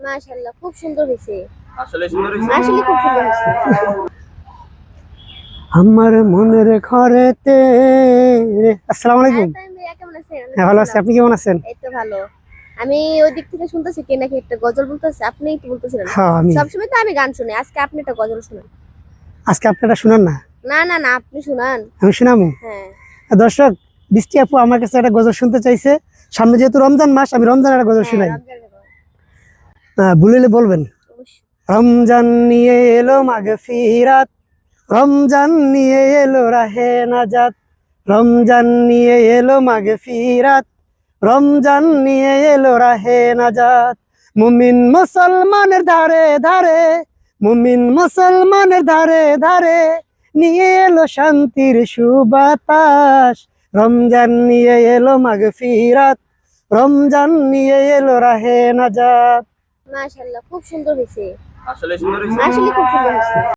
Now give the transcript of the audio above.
মাশাআল্লাহ খুব সুন্দর হয়েছে। আসলে সুন্দর হয়েছে। আসলে খুব সুন্দর হয়েছে। আমার মনের ঘরেতে। আসসালামু আলাইকুম। তাই ভাইয়া কেমন আছেন? হ্যাঁ, ভালো আছি। আপনি কেমন আছেন? এই তো ভালো। আমি ওই দিক থেকে শুনতেছি কে নাকি একটা গজল বলতেছে, আপনি কি বলতেছিলেন? হ্যাঁ, আমি। সবসময় তো আমি গান শুনি, আজকে আপনি একটা গজল শুনান। আজকে আপনারা শুনান না? না না না, আপনি শুনান। আমি শুনামু। হ্যাঁ দর্শক, বৃষ্টি আপু আমার কাছে একটা গজল শুনতে চাইছে। সামনে যেহেতু রমজান মাস, আমি রমজানের একটা গজল হ্যাঁ, শুনাই। রমজানের গজল। ভুলিলে বলবেন। অবশ্যই। রমজান নিয়ে এলো মাগফিরাত, রমজান নিয়ে এলো রাহে নাজাত, রমজান নিয়ে এলো মাগফিরাত, রমজান নিয়ে এলো রাহে নাজাত। মুমিন মুসলমানের ধারে ধারে, মুমিন মুসলমানের ধারে ধারে, নিয়ে এলো শান্তির সুবাতাস। রমজান নিয়ে এলো মাগফিরাত, রমজান নিয়ে এলো রাহে নাজাত। মাশাআল্লাহ খুব সুন্দর হয়েছে। আসলে সুন্দর হয়েছে। আসলে খুব সুন্দর হয়েছে।